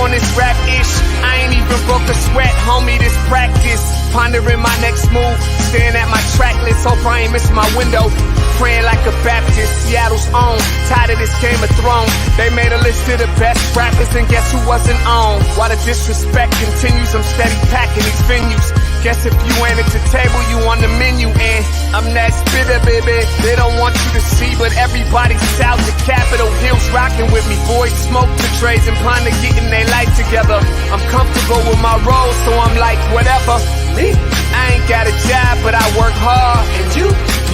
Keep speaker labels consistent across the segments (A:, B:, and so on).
A: on this rap-ish. I ain't even broke a sweat, homie, this practice. Pondering my next move, staring at my track list. Hope I ain't missing my window. Praying like a Baptist, Seattle's own. Tired of this Game of Thrones. They made a list of the best rappers, and guess who wasn't on? While the disrespect continues, I'm steady packing these venues. Guess if you ain't at the table, you on the menu. And I'm that spitter, baby. They don't want you to see, but everybody south of Capitol Hill's rocking with me. Boys smoke the trays and ponder getting their life together. I'm comfortable with my role, so I'm like, whatever. Me? I ain't got a job, but I work hard. And you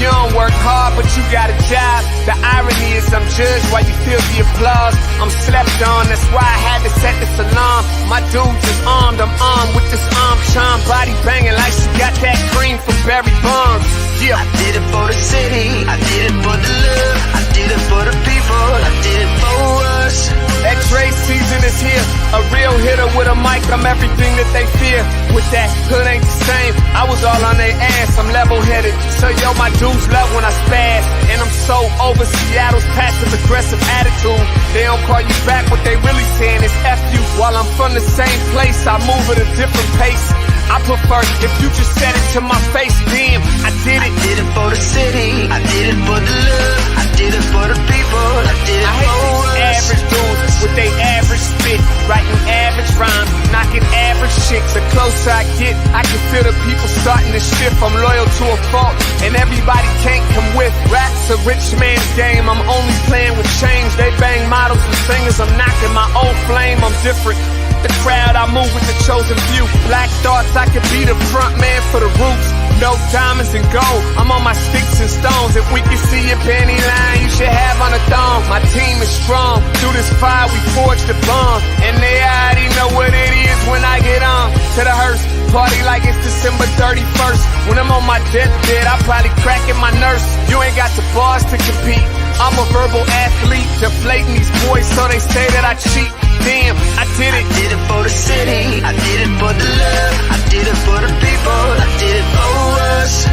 A: don't work hard, but you got a job. The irony is I'm judged while you feel the applause. I'm slept on, that's why I had to set this alarm. My dudes is armed, I'm armed with this arm charm. Body banging like she got that cream from Barry Bonds. Yeah.
B: I did it for the city, I did it for the love, I did it for the people, I did it for us.
A: That Dre season is here, a real hitter with a mic, I'm everything that they fear. With that hood ain't the same, I was all on their ass, I'm level-headed. So yo, my dudes love when I spaz, and I'm so over Seattle's passive-aggressive attitude. They don't call you back, what they really saying is F you. While I'm from the same place, I move at a different pace. I prefer if you just said it to my face, damn, I did it.
B: I did it for the city, I did it for the love, I did it for the people, I did it
A: I hate
B: for
A: these
B: us.
A: average dudes with they average spit, writing average rhymes, knocking average chicks. The closer I get, I can feel the people starting to shift. I'm loyal to a fault, and everybody can't come with. Rap's a rich man's game, I'm only playing with change. They bang models and singers, I'm knocking my old flame, I'm different. The crowd, I move with the chosen few. Black thoughts, I could be the front man for the roots. No diamonds and gold, I'm on my sticks and stones. If we can see your panty line, you should have on a thong. My team is strong, through this fire we forged a bond. And they already know what it is when I get on. To the hearse, party like it's December 31st. When I'm on my deathbed, I probably cracking my nurse. You ain't got the bars to compete. I'm a verbal athlete, deflating these boys so they say that I cheat. Damn, I did it.
B: I did it for the city, I did it for the love, I did it for the people, I did it for us.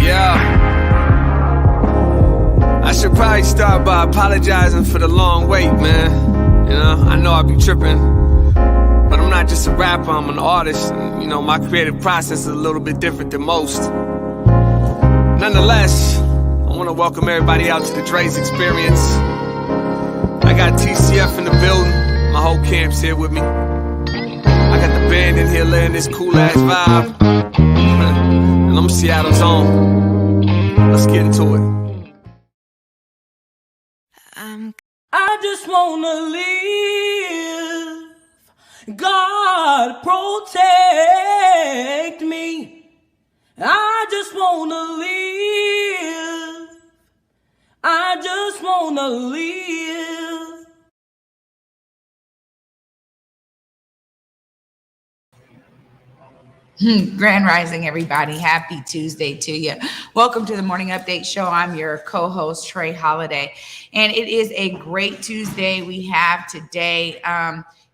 A: Yeah. I should probably start by apologizing for the long wait, man. You know, I know I be tripping. But I'm not just a rapper, I'm an artist. And, you know, my creative process is a little bit different than most. Nonetheless, I want to welcome everybody out to the Dre's Experience. I got TCF in the building. My whole camp's here with me. I got the band in here laying this cool-ass vibe. And I'm Seattle's own. Let's get into it.
C: I just wanna live. God protect me. I just wanna live. I just wanna live.
D: Grand Rising, everybody. Happy Tuesday to you. Welcome to the Morning Update Show. I'm your co-host, Trey Holiday, and it is a great Tuesday we have today.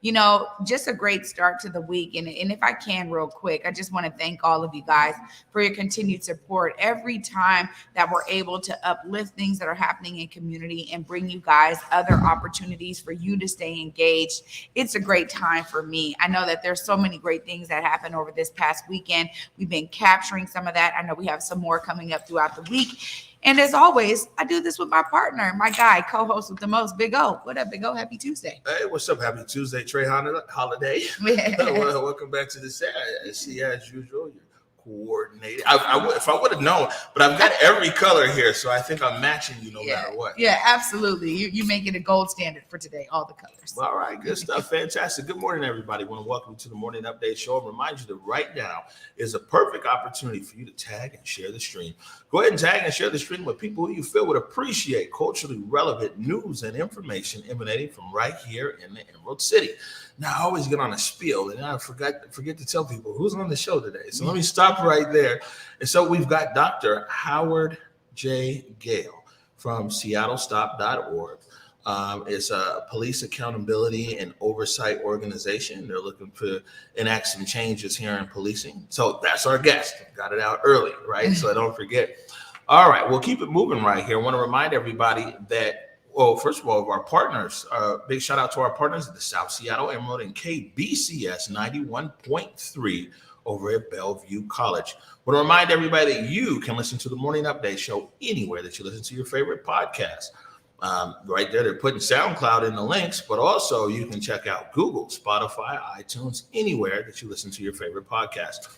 D: You know, just a great start to the week. And if I can real quick, I just want to thank all of you guys for your continued support every time that we're able to uplift things that are happening in community and bring you guys other opportunities for you to stay engaged. It's a great time for me. I know that there's so many great things that happened over this past weekend. We've been capturing some of that. I know we have some more coming up throughout the week. And as always, I do this with my partner, my guy, co-host with the most, Big O. What up, Big O? Happy Tuesday.
E: Hey, what's up? Happy Tuesday, Trey Holiday. Welcome back to the set. I see, as usual, you're coordinated. If I would have known, but I've got every color here, so I think I'm matching you no matter what.
D: Yeah, absolutely. You make it a gold standard for today, all the colors.
E: All right, good stuff. Fantastic. Good morning, everybody. I want to welcome you to the Morning Update Show and remind you that right now is a perfect opportunity for you to tag and share the stream. Go ahead and tag and share the stream with people who you feel would appreciate culturally relevant news and information emanating from right here in the Emerald City. Now, I always get on a spiel, and I forget to tell people who's on the show today. So let me stop right there. And so we've got Dr. Howard J. Gale from SeattleStop.org. It's a police accountability and oversight organization. They're looking to enact some changes here in policing. So that's our guest. Got it out early, right? So don't forget. All right, we'll keep it moving right here. I want to remind everybody that, well, first of all, of our partners, big shout out to our partners at the South Seattle Emerald and KBCS 91.3 over at Bellevue College. I want to remind everybody that you can listen to the Morning Update show anywhere that you listen to your favorite podcast. Right there, they're putting SoundCloud in the links, but also you can check out Google, Spotify, iTunes, anywhere that you listen to your favorite podcast.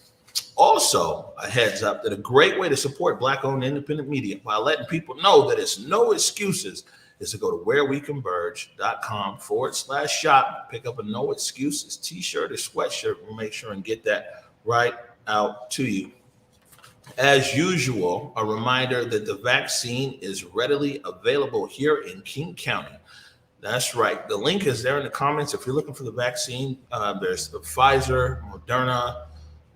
E: Also, a heads up that a great way to support Black-owned independent media while letting people know that it's no excuses is to go to whereweconverge.com/shop, pick up a No Excuses t-shirt or sweatshirt. We'll make sure and get that right out to you. As usual, a reminder that the vaccine is readily available here in King County. That's right. The link is there in the comments. If you're looking for the vaccine, there's the Pfizer, Moderna,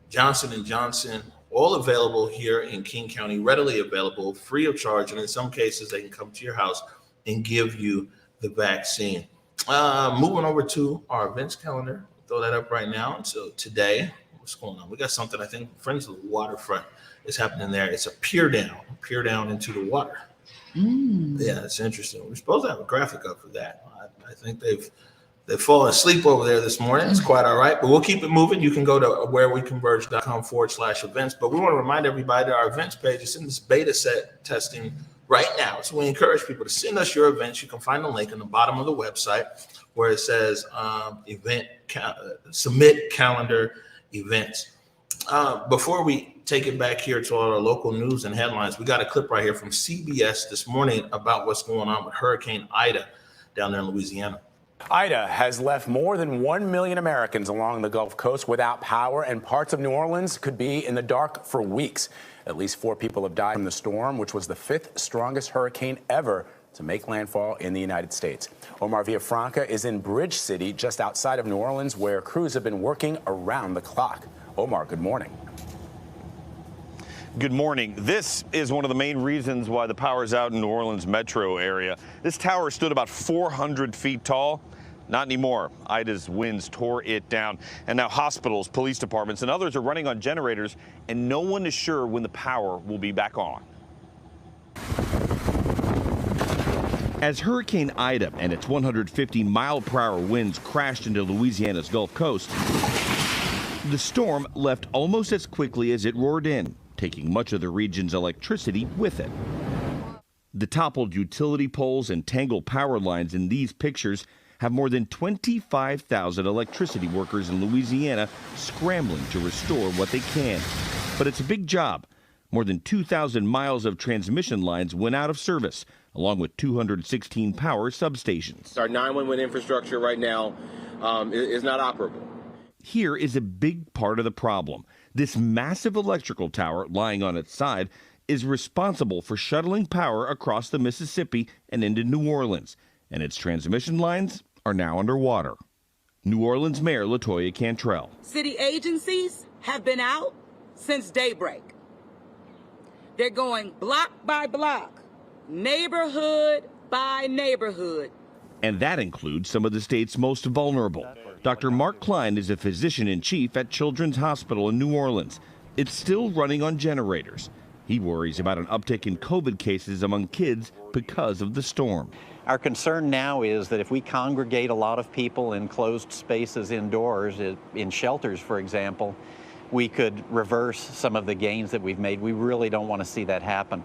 E: Johnson & Johnson, all available here in King County, readily available, free of charge. And in some cases, they can come to your house and give you the vaccine. Moving over to our events calendar. Throw that up right now. So today, what's going on? We got something, I think, Friends of the Waterfront is happening there. It's a peer down into the water. Yeah, it's interesting. We're supposed to have a graphic up for that. I think they've fallen asleep over there this morning. It's quite all right, but we'll keep it moving. You can go to whereweconverge.com/events. But we want to remind everybody that our events page is in this beta set testing right now. So we encourage people to send us your events. You can find the link in the bottom of the website where it says submit calendar events. Before we take it back here to all our local news and headlines, we got a clip right here from CBS this morning about what's going on with Hurricane Ida down there in Louisiana.
F: Ida has left more than 1 million Americans along the Gulf Coast without power, and parts of New Orleans could be in the dark for weeks. At least 4 people have died from the storm, which was the 5th strongest hurricane ever to make landfall in the United States. Omar Villafranca is in Bridge City, just outside of New Orleans, where crews have been working around the clock. Omar, good morning.
G: Good morning. This is one of the main reasons why the power is out in New Orleans metro area. This tower stood about 400 feet tall. Not anymore. Ida's winds tore it down. And now hospitals, police departments, and others are running on generators, and no one is sure when the power will be back on. As Hurricane Ida and its 150-mile-per-hour winds crashed into Louisiana's Gulf Coast, the storm left almost as quickly as it roared in, taking much of the region's electricity with it. The toppled utility poles and tangled power lines in these pictures have more than 25,000 electricity workers in Louisiana scrambling to restore what they can. But it's a big job. More than 2,000 miles of transmission lines went out of service, along with 216 power substations.
H: Our 911 infrastructure right now is not operable.
G: Here is a big part of the problem. This massive electrical tower lying on its side is responsible for shuttling power across the Mississippi and into New Orleans, and its transmission lines are now underwater. New Orleans Mayor LaToya Cantrell.
I: City agencies have been out since daybreak. They're going block by block, neighborhood by neighborhood.
G: And that includes some of the state's most vulnerable. Dr. Mark Klein is a physician-in-chief at Children's Hospital in New Orleans. It's still running on generators. He worries about an uptick in COVID cases among kids because of the storm.
J: Our concern now is that if we congregate a lot of people in closed spaces indoors, in shelters, for example, we could reverse some of the gains that we've made. We really don't want to see that happen.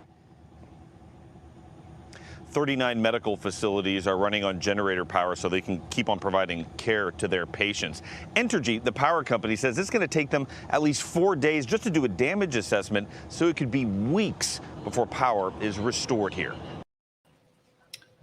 G: 39 medical facilities are running on generator power so they can keep on providing care to their patients. Entergy, the power company, says it's going to take them at least 4 days just to do a damage assessment, so it could be weeks before power is restored here.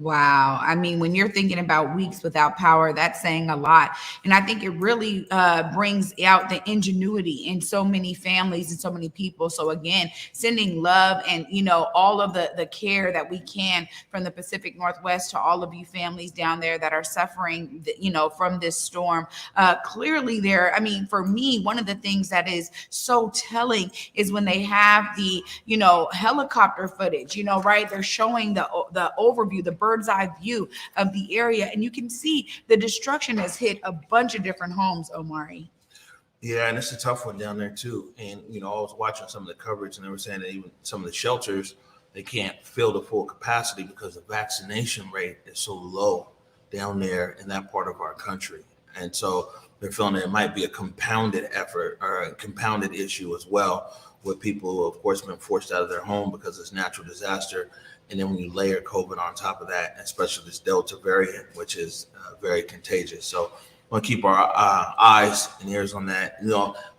D: Wow. I mean, when you're thinking about weeks without power, that's saying a lot. And I think it really brings out the ingenuity in so many families and so many people. So again, sending love and, you know, all of the care that we can from the Pacific Northwest to all of you families down there that are suffering, you know, from this storm. Clearly there, I mean, for me, one of the things that is so telling is when they have the, you know, helicopter footage, you know, right? They're showing the overview, the bird's eye view of the area, and you can see the destruction has hit a bunch of different homes, Omari.
E: Yeah, and it's a tough one down there too. And I was watching some of the coverage, and they were saying that even some of the shelters, they can't fill the full capacity because the vaccination rate is so low down there in that part of our country. And so they're feeling that it might be a compounded effort or a compounded issue as well, with people who, of course, been forced out of their home because it's natural disaster. And then when you layer COVID on top of that, especially this Delta variant, which is very contagious. So we want to keep our eyes and ears on that.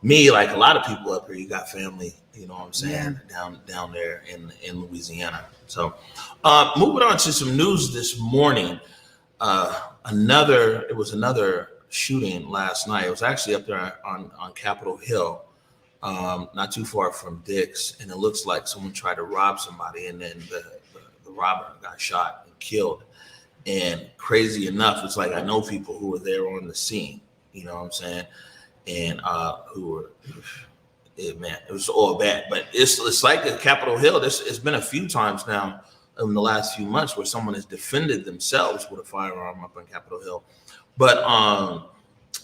E: Me, like a lot of people up here, you got family, what I'm saying, down there in Louisiana. So moving on to some news this morning. It was another shooting last night. It was actually up there on Capitol Hill, not too far from Dick's, and it looks like someone tried to rob somebody, and then the robber got shot and killed. And crazy enough, it's like I know people who were there on the scene, you know what I'm saying, and who were, man, it was all bad. But it's like at Capitol Hill. It's been a few times now in the last few months where someone has defended themselves with a firearm up on Capitol Hill. But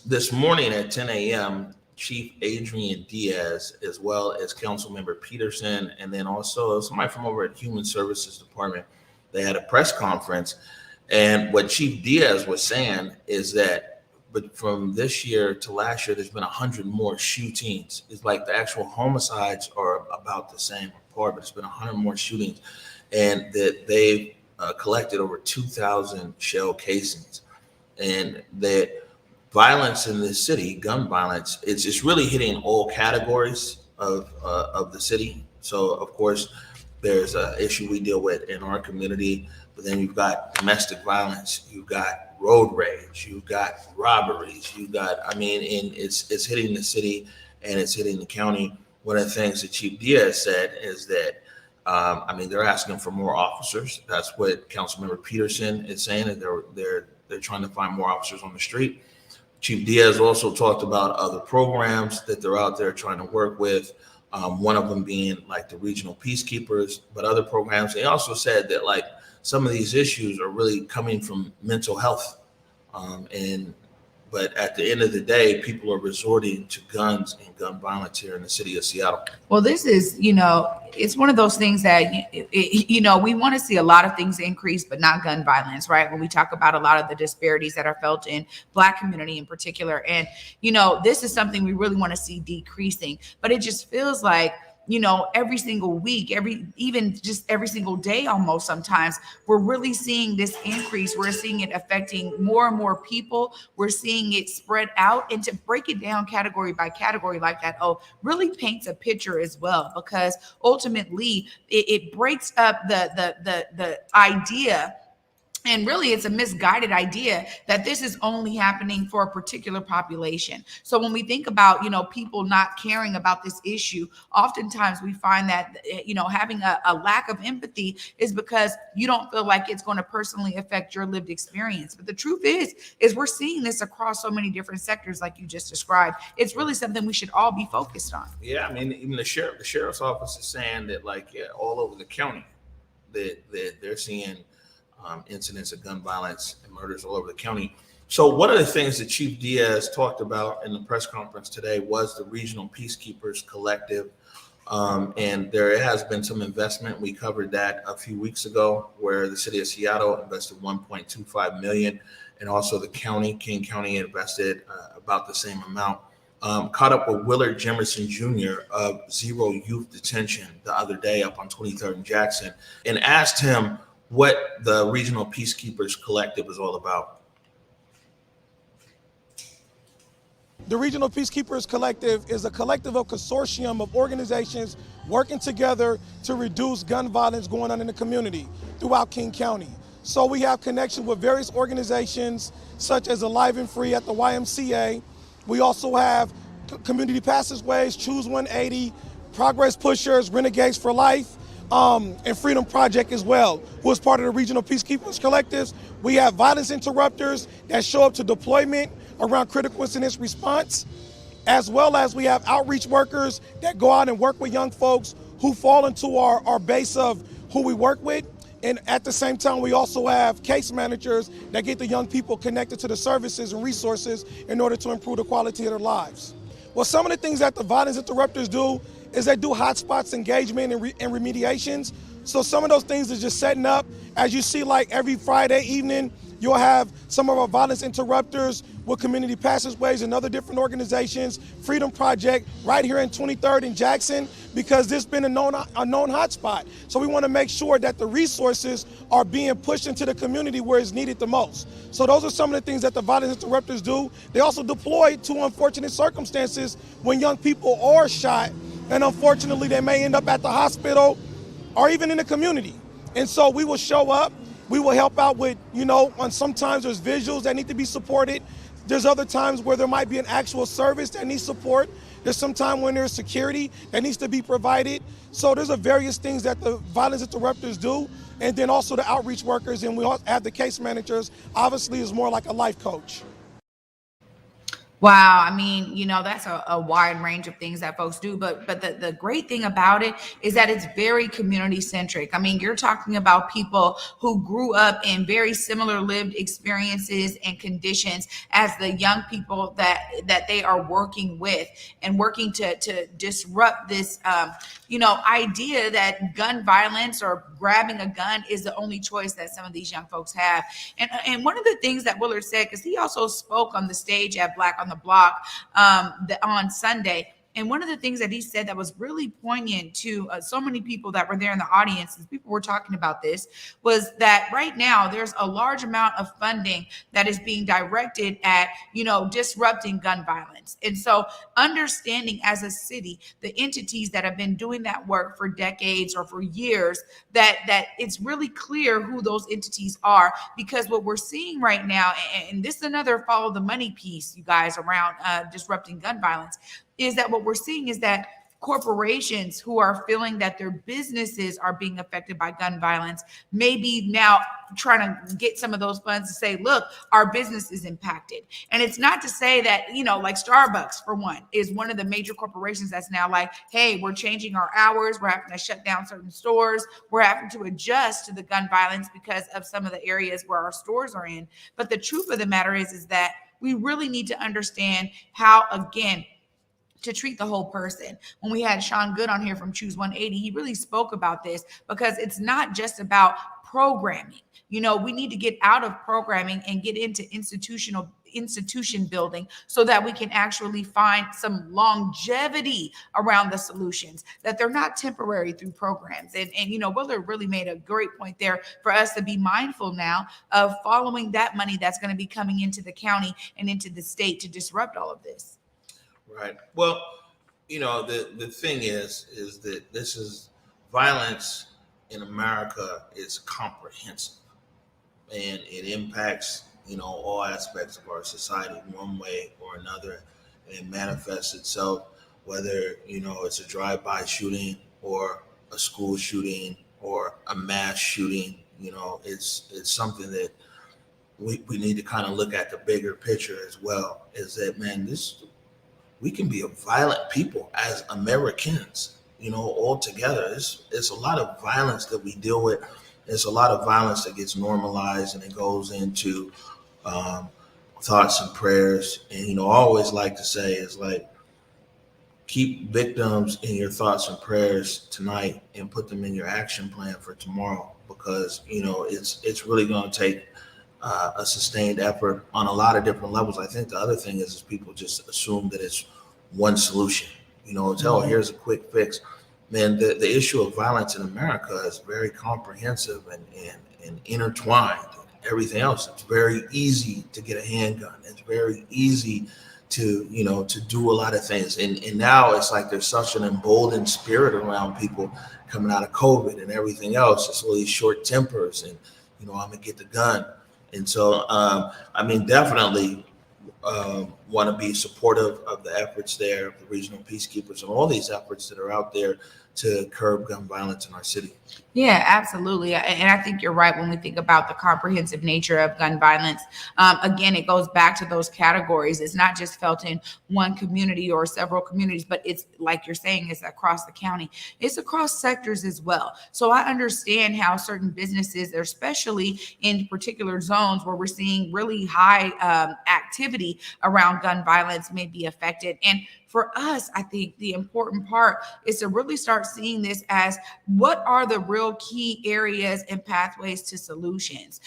E: this morning at 10 a.m., Chief Adrian Diaz, as well as Councilmember Peterson, and then also somebody from over at Human Services Department, they had a press conference. And what Chief Diaz was saying is that, but from this year to last year, there's been 100 more shootings. It's like the actual homicides are about the same apart, but it's been 100 more shootings, and that they've collected over 2,000 shell casings, and that violence in this city, gun violence, it's really hitting all categories of the city. So of course, there's an issue we deal with in our community, but then you've got domestic violence, you've got road rage, you've got robberies, and it's hitting the city and it's hitting the county. One of the things that Chief Diaz said is that, they're asking for more officers. That's what Councilmember Peterson is saying, that they're trying to find more officers on the street. Chief Diaz also talked about other programs that they're out there trying to work with. One of them being like the regional peacekeepers, but other programs. They also said that like some of these issues are really coming from mental health. But at the end of the day, people are resorting to guns and gun violence here in the city of Seattle.
D: Well, this is, it's one of those things that, we want to see a lot of things increase, but not gun violence, right? When we talk about a lot of the disparities that are felt in Black community in particular. And, this is something we really want to see decreasing, but it just feels like, every single week, every single day, almost sometimes, we're really seeing this increase. We're seeing it affecting more and more people. We're seeing it spread out, and to break it down category by category like that, really paints a picture as well, because ultimately it breaks up the idea. And really, it's a misguided idea that this is only happening for a particular population. So when we think about, people not caring about this issue, oftentimes we find that, having a lack of empathy is because you don't feel like it's going to personally affect your lived experience. But the truth is we're seeing this across so many different sectors, like you just described. It's really something we should all be focused on.
E: Yeah, even the sheriff's office is saying that, all over the county, that they're seeing incidents of gun violence and murders all over the county. So one of the things that Chief Diaz talked about in the press conference today was the Regional Peacekeepers Collective. And there has been some investment. We covered that a few weeks ago, where the city of Seattle invested $1.25 million, and also the King County invested about the same amount. Caught up with Willard Jemerson Jr. of Zero Youth Detention the other day up on 23rd and Jackson, and asked him what the Regional Peacekeepers Collective is all about.
K: The Regional Peacekeepers Collective is a collective of consortium of organizations working together to reduce gun violence going on in the community throughout King County. So we have connection with various organizations such as Alive and Free at the YMCA. We also have Community Passageways, Choose 180, Progress Pushers, Renegades for Life, and Freedom Project as well, who is part of the Regional Peacekeepers Collectives. We have violence interrupters that show up to deployment around critical incidents response, as well as we have outreach workers that go out and work with young folks who fall into our base of who we work with. And at the same time, we also have case managers that get the young people connected to the services and resources in order to improve the quality of their lives. Well, some of the things that the violence interrupters do is they do hotspots engagement and remediations. So some of those things is just setting up. As you see, like every Friday evening, you'll have some of our violence interrupters with Community Passageways and other different organizations, Freedom Project, right here in 23rd and Jackson, because this has been a known hotspot. So we want to make sure that the resources are being pushed into the community where it's needed the most. So those are some of the things that the violence interrupters do. They also deploy to unfortunate circumstances when young people are shot, and unfortunately they may end up at the hospital or even in the community. And so we will show up. We will help out with, on sometimes there's visuals that need to be supported. There's other times where there might be an actual service that needs support. There's some time when there's security that needs to be provided. So there's various things that the violence interrupters do. And then also the outreach workers, and we also have the case managers, obviously is more like a life coach.
D: Wow. I mean, that's a wide range of things that folks do. But the great thing about it is that it's very community centric. I mean, you're talking about people who grew up in very similar lived experiences and conditions as the young people that they are working with, and working to disrupt this, idea that gun violence or grabbing a gun is the only choice that some of these young folks have. And one of the things that Willard said, because he also spoke on the stage at Black on the Block on Sunday, and one of the things that he said that was really poignant to so many people that were there in the audience, as people were talking about this, was that right now there's a large amount of funding that is being directed at, disrupting gun violence. And so understanding as a city, the entities that have been doing that work for decades or for years, that it's really clear who those entities are, because what we're seeing right now, and this is another follow the money piece, you guys, around disrupting gun violence, is that what we're seeing is that corporations who are feeling that their businesses are being affected by gun violence may be now trying to get some of those funds to say, look, our business is impacted. And it's not to say that, like Starbucks, for one, is one of the major corporations that's now like, hey, we're changing our hours. We're having to shut down certain stores. We're having to adjust to the gun violence because of some of the areas where our stores are in. But the truth of the matter is that we really need to understand how, again, to treat the whole person. When we had Sean Good on here from Choose 180, he really spoke about this, because it's not just about programming. We need to get out of programming and get into institution building so that we can actually find some longevity around the solutions, that they're not temporary through programs. And Willard really made a great point there for us to be mindful now of following that money that's going to be coming into the county and into the state to disrupt all of this.
E: Right. Well, the thing is that this is violence in America is comprehensive, and it impacts, all aspects of our society one way or another. And it manifests itself, whether, it's a drive-by shooting or a school shooting or a mass shooting. It's something that we need to kind of look at the bigger picture as well, is that, man, we can be a violent people as Americans, all together. It's a lot of violence that we deal with. It's a lot of violence that gets normalized, and it goes into thoughts and prayers. And, I always like to say is like, keep victims in your thoughts and prayers tonight and put them in your action plan for tomorrow, because, it's really going to take a sustained effort on a lot of different levels. I think the other thing is people just assume that it's one solution. It's, here's a quick fix. Man, the issue of violence in America is very comprehensive and intertwined. Everything else, it's very easy to get a handgun. It's very easy to do a lot of things. And now it's like there's such an emboldened spirit around people coming out of COVID and everything else. It's all these short tempers and, I'm gonna get the gun. And so, definitely want to be supportive of the efforts there, of the regional peacekeepers, and all these efforts that are out there to curb gun violence in our city.
D: Yeah, absolutely. And I think you're right when we think about the comprehensive nature of gun violence. Again, it goes back to those categories. It's not just felt in one community or several communities, but it's like you're saying, it's across the county. It's across sectors as well. So I understand how certain businesses, especially in particular zones where we're seeing really high activity around gun violence, may be affected. And for us, I think the important part is to really start seeing this as what are the real key areas and pathways to solutions.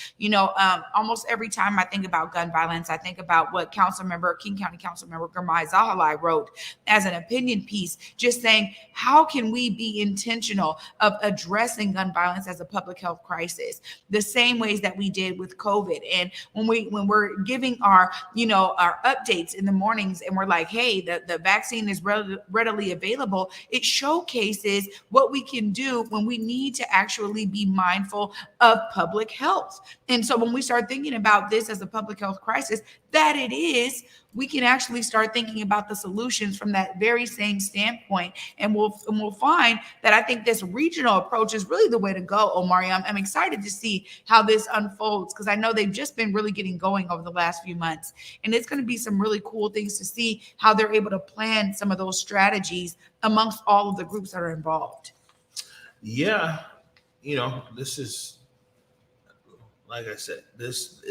D: Almost every time I think about gun violence, I think about what King County Council Member Gurmai Zahalai wrote as an opinion piece, just saying, how can we be intentional of addressing gun violence as a public health crisis, the same ways that we did with COVID? And when we're giving our updates in the mornings and we're like, hey, the vaccine is readily available, it showcases what we can do when we need to actually be mindful of public health. And so when we start thinking about this as a public health crisis, that it is, we can actually start thinking about the solutions from that very same standpoint. And we'll find that I think this regional approach is really the way to go, Omari. I'm excited to see how this unfolds, because I know they've just been really getting going over the last few months. And it's going to be some really cool things to see how they're able to plan some of those strategies amongst all of the groups that are involved.
E: Yeah, this is, like I said, this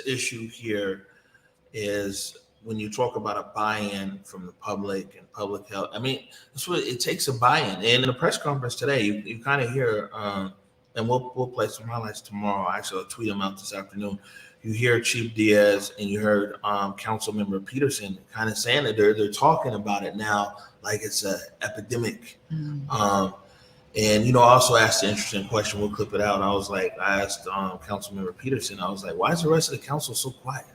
E: issue here is, when you talk about a buy-in from the public and public health, I mean, that's what it takes, a buy-in. And in the press conference today, you kind of hear, and we'll play some highlights tomorrow. Actually, I'll tweet them out this afternoon. You hear Chief Diaz and you heard Council Member Peterson kind of saying that they're talking about it now like it's an epidemic. And I also asked an interesting question. We'll clip it out. I asked Council Member Peterson, I was like, why is the rest of the council so quiet?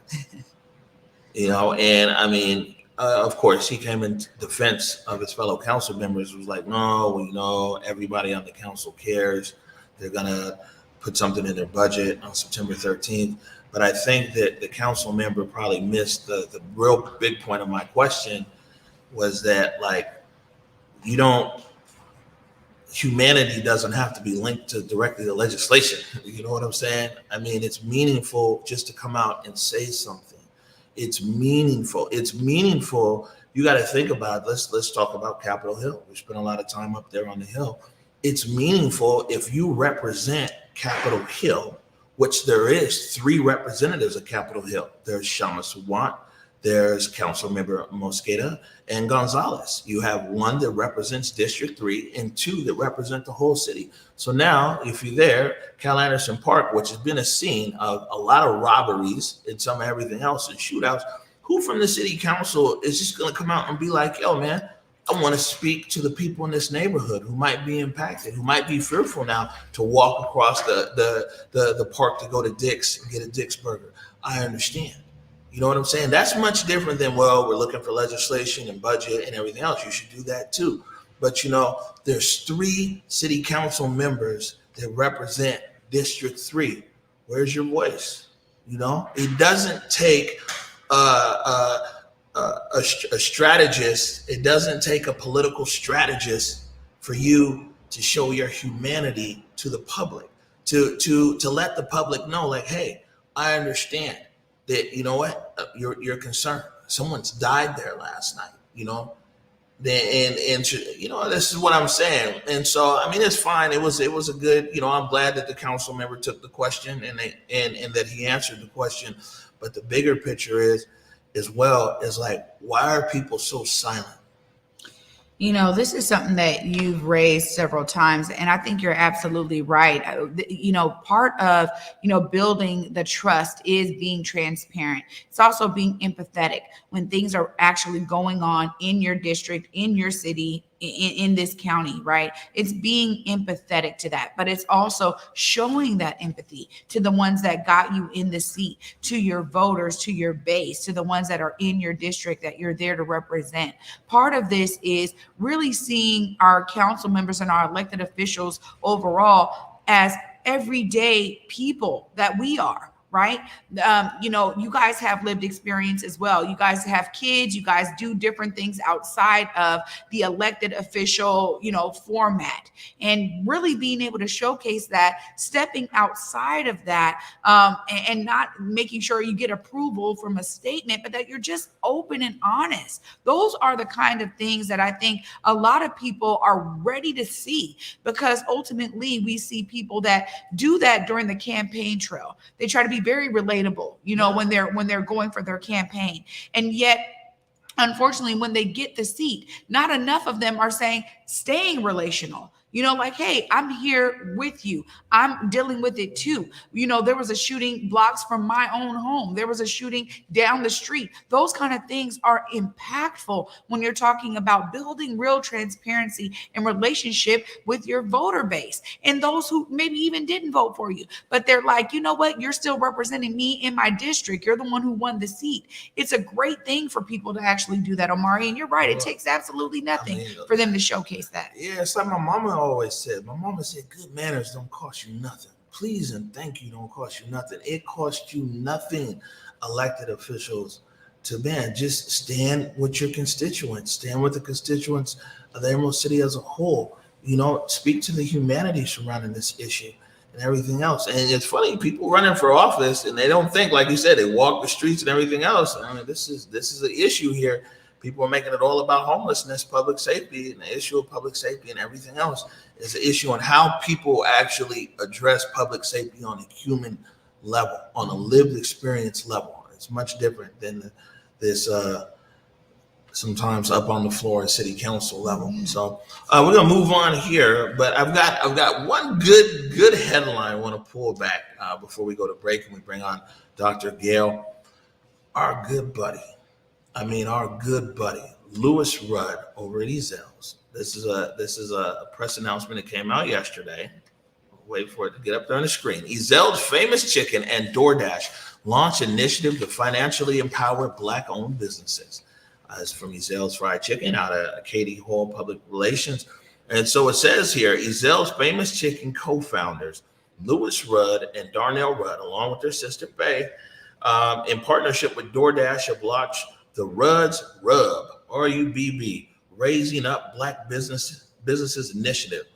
E: And I mean, of course, he came in defense of his fellow council members. Was like, no, everybody on the council cares. They're gonna put something in their budget on September 13th. But I think that the council member probably missed the real big point of my question, was that, like, humanity doesn't have to be linked to directly to legislation. You know what I'm saying? I mean, it's meaningful just to come out and say something. It's meaningful. You got to think about it. Let's talk about Capitol Hill. We spent a lot of time up there on the Hill. It's meaningful if you represent Capitol Hill, which there is 3 representatives of Capitol Hill. There's Shama Sawant, there's Council Member Mosqueda, and Gonzalez. You have 1 that represents District 3 and 2 that represent the whole city. So now, if you're there, Cal Anderson Park, which has been a scene of a lot of robberies and some of everything else and shootouts, who from the city council is just going to come out and be like, yo, man, I want to speak to the people in this neighborhood who might be impacted, who might be fearful now to walk across the park to go to Dick's and get a Dick's burger. I understand. You know what I'm saying? That's much different than, well, we're looking for legislation and budget and everything else. You should do that too. But, there's 3 city council members that represent District 3. Where's your voice? It doesn't take a strategist. It doesn't take a political strategist for you to show your humanity to the public, to let the public know, like, hey, I understand that, you're concerned. Someone's died there last night, and this is what I'm saying. And so, I mean, it's fine. It was a good, I'm glad that the council member took the question and that he answered the question. But the bigger picture is like, why are people so silent?
D: This is something that you've raised several times, and I think you're absolutely right. Part of, building the trust is being transparent. It's also being empathetic when things are actually going on in your district, in your city, in this county, right? It's being empathetic to that, but it's also showing that empathy to the ones that got you in the seat, to your voters, to your base, to the ones that are in your district that you're there to represent. Part of this is really seeing our council members and our elected officials overall as everyday people that we are. right? You guys have lived experience as well. You guys have kids. You guys do different things outside of the elected official, format, and really being able to showcase that, stepping outside of that, and not making sure you get approval from a statement, but that you're just open and honest. Those are the kind of things that I think a lot of people are ready to see, because ultimately we see people that do that during the campaign trail. They try to be very relatable, when they're going for their campaign. And yet, unfortunately, when they get the seat, not enough of them are staying relational. Like, hey, I'm here with you. I'm dealing with it too. There was a shooting blocks from my own home. There was a shooting down the street. Those kind of things are impactful when you're talking about building real transparency and relationship with your voter base and those who maybe even didn't vote for you. But they're like, you know what? You're still representing me in my district. You're the one who won the seat. It's a great thing for people to actually do that, Omari. And you're right. It takes absolutely nothing for them to showcase that.
E: Yeah, it's like my mama always said. My mama said, good manners don't cost you nothing. Please and thank you don't cost you nothing. It costs you nothing, elected officials, to just stand with your constituents, stand with the constituents of the Emerald City as a whole. Speak to the humanity surrounding this issue and everything else. And it's funny, people running for office and they don't think, like you said, they walk the streets and everything else. I mean, this is an issue here. People are making it all about homelessness, public safety, and the issue of public safety and everything else is an issue on how people actually address public safety on a human level, on a lived experience level. It's much different than this sometimes up on the floor at city council level. So we're gonna move on here, but I've got one good headline I want to pull back before we go to break and we bring on Dr. Gale, our good buddy, Lewis Rudd over at Ezell's. This is a press announcement that came out yesterday. Wait for it to get up there on the screen. Ezell's Famous Chicken and DoorDash launch initiative to financially empower Black-owned businesses. It's from Ezell's Fried Chicken out of Katie Hall Public Relations. And so it says here, Ezell's Famous Chicken co-founders, Lewis Rudd and Darnell Rudd, along with their sister Faye, in partnership with DoorDash, have launched the Rudd's Rub, RUBB, Raising Up Black Businesses Initiative,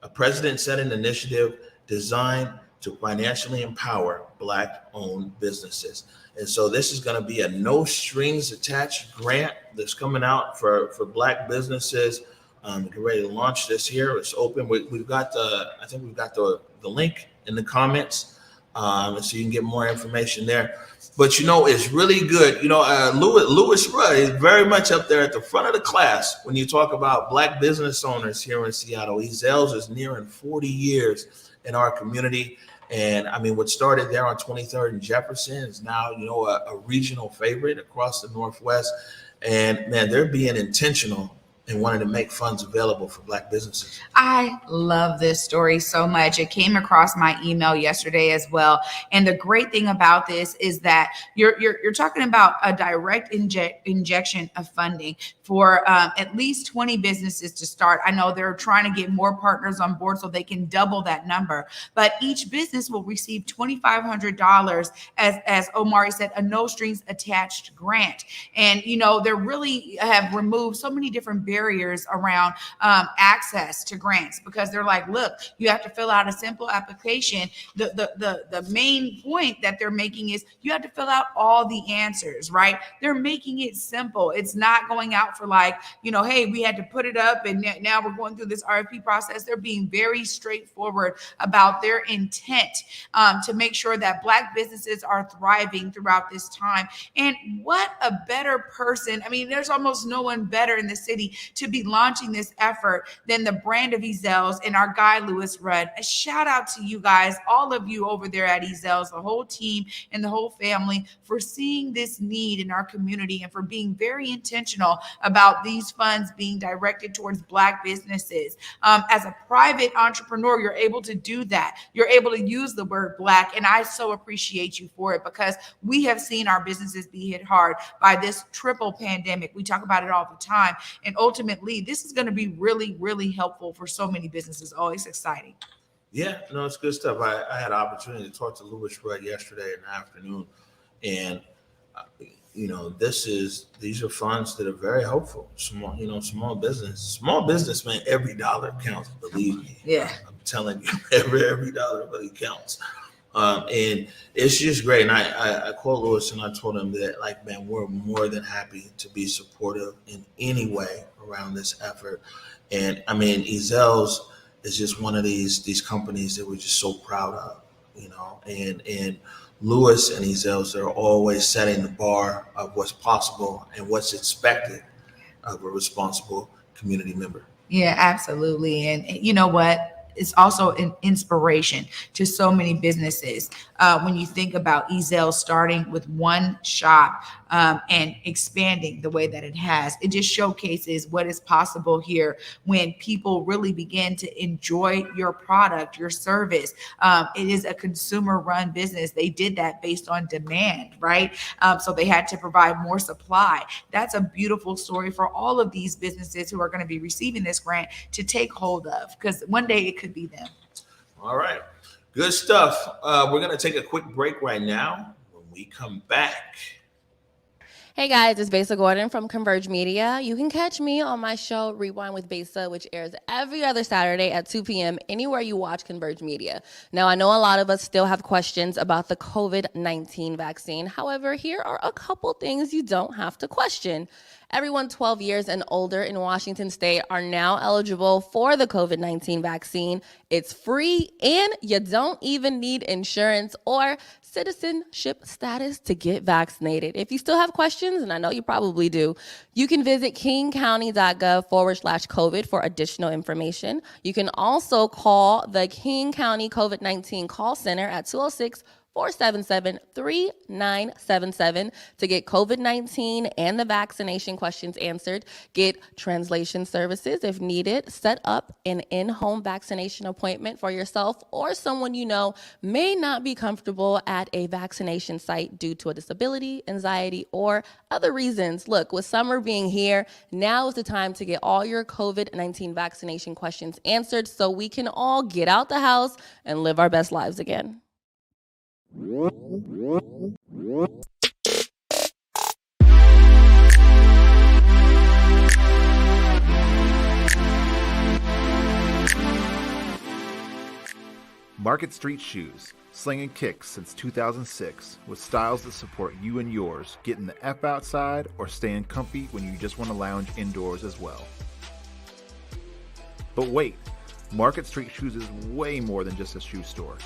E: a president-setting initiative designed to financially empower Black-owned businesses. And so this is going to be a no strings attached grant that's coming out for Black businesses. Get ready to launch this here. It's open. We've got the link in the comments, so you can get more information there. But it's really good. Lewis Rudd is very much up there at the front of the class when you talk about Black business owners here in Seattle. Ezell's is nearing 40 years in our community. And what started there on 23rd and Jefferson is now, a regional favorite across the Northwest. And man, they're being intentional and wanted to make funds available for Black businesses.
D: I love this story so much. It came across my email yesterday as well. And the great thing about this is that you're talking about a direct injection of funding for at least 20 businesses to start. I know they're trying to get more partners on board so they can double that number. But each business will receive $2,500 as Omari said, a no strings attached grant. And they really have removed so many different barriers around access to grants, because they're like, look, you have to fill out a simple application. The main point that they're making is you have to fill out all the answers, right? They're making it simple. It's not going out for hey, we had to put it up and now we're going through this RFP process. They're being very straightforward about their intent to make sure that Black businesses are thriving throughout this time. And what a better person. There's almost no one better in the city to be launching this effort than the brand of Ezell's and our guy, Lewis Rudd. A shout out to you guys, all of you over there at Ezell's, the whole team and the whole family, for seeing this need in our community and for being very intentional about these funds being directed towards Black businesses. As a private entrepreneur, you're able to do that. You're able to use the word Black. And I so appreciate you for it, because we have seen our businesses be hit hard by this triple pandemic. We talk about it all the time. And ultimately, this is going to be really, really helpful for so many businesses. Oh, it's exciting.
E: Yeah, no, it's good stuff. I had an opportunity to talk to Louis Rudd yesterday in the afternoon, and these are funds that are very hopeful. Small business, man. Every dollar counts. Believe me.
D: Yeah.
E: I'm telling you, every dollar really counts. And it's just great. And I called Louis and I told him that, like, man, we're more than happy to be supportive in any way around this effort. And I mean, Ezell's is just one of these companies that we're just so proud of, and Lewis and Ezell's are always setting the bar of what's possible and what's expected of a responsible community member.
D: Yeah, absolutely. And you know what? It's also an inspiration to so many businesses. When you think about Ezell starting with one shop and expanding the way that it has, it just showcases what is possible here when people really begin to enjoy your product, your service. It is a consumer-run business. They did that based on demand, right? So they had to provide more supply. That's a beautiful story for all of these businesses who are going to be receiving this grant to take hold of, because one day it could be them.
E: All right. Good stuff. We're going to take a quick break right now. When we come back.
L: Hey guys, it's Besa Gordon from Converge Media. You can catch me on my show Rewind with Besa, which airs every other Saturday at 2 p.m. anywhere you watch Converge Media. Now, I know a lot of us still have questions about the COVID-19 vaccine. However, here are a couple things you don't have to question. Everyone 12 years and older in Washington State are now eligible for the COVID-19 vaccine. It's free, and you don't even need insurance or citizenship status to get vaccinated. If you still have questions, and I know you probably do, you can visit kingcounty.gov/COVID for additional information. You can also call the King County COVID-19 call center at 206-477-3977 to get COVID-19 and the vaccination questions answered, get translation services if needed, set up an in-home vaccination appointment for yourself or someone you know may not be comfortable at a vaccination site due to a disability, anxiety, or other reasons. Look, with summer being here, now is the time to get all your COVID-19 vaccination questions answered so we can all get out the house and live our best lives again.
M: Market Street Shoes, slinging kicks since 2006 with styles that support you and yours, getting the F outside or staying comfy when you just want to lounge indoors as well. But wait, Market Street Shoes is way more than just a shoe store.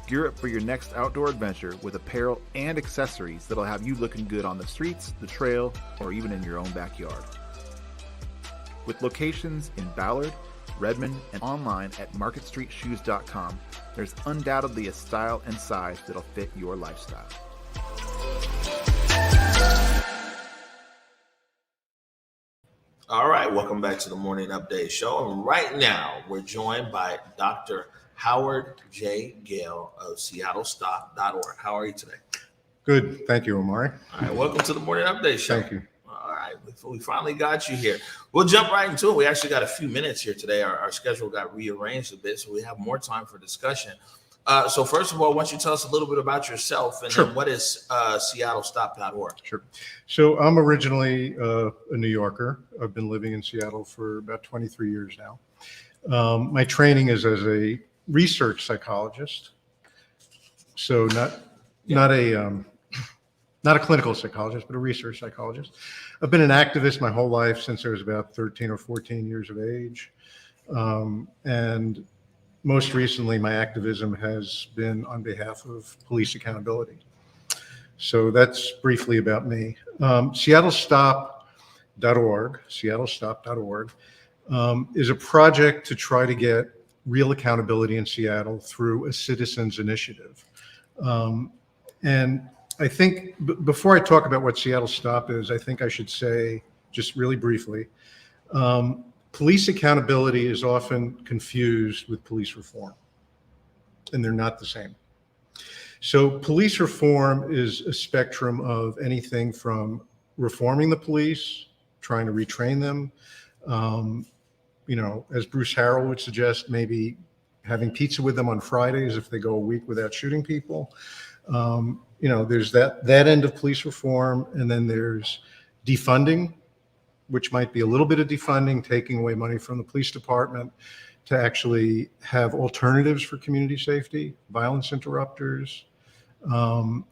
M: Gear up for your next outdoor adventure with apparel and accessories that'll have you looking good on the streets, the trail, or even in your own backyard. With locations in Ballard, Redmond, and online at marketstreetshoes.com, there's undoubtedly a style and size that'll fit your lifestyle.
E: All right, welcome back to the Morning Update Show. And right now, we're joined by Dr. Howard J. Gale of SeattleStop.org. How are you today?
N: Good. Thank you, Omari.
E: All right, welcome to the Morning Update Show.
N: Thank you.
E: All right, we finally got you here. We'll jump right into it. We actually got a few minutes here today. Our schedule got rearranged a bit, so we have more time for discussion. So first of all, why don't you tell us a little bit about yourself and then what is SeattleStop.org?
N: Sure. So I'm originally a New Yorker. I've been living in Seattle for about 23 years now. My training is as a research psychologist. So not a clinical psychologist, but a research psychologist. I've been an activist my whole life since I was about 13 or 14 years of age. And most recently, my activism has been on behalf of police accountability. So that's briefly about me. SeattleStop.org is a project to try to get real accountability in Seattle through a citizens initiative. And I think before I talk about what Seattle Stop is, I think I should say, just really briefly, police accountability is often confused with police reform, and they're not the same. So police reform is a spectrum of anything from reforming the police, trying to retrain them, as Bruce Harrell would suggest, maybe having pizza with them on Fridays if they go a week without shooting people. There's that end of police reform, and then there's defunding, which might be a little bit of defunding, taking away money from the police department to actually have alternatives for community safety, violence interrupters. And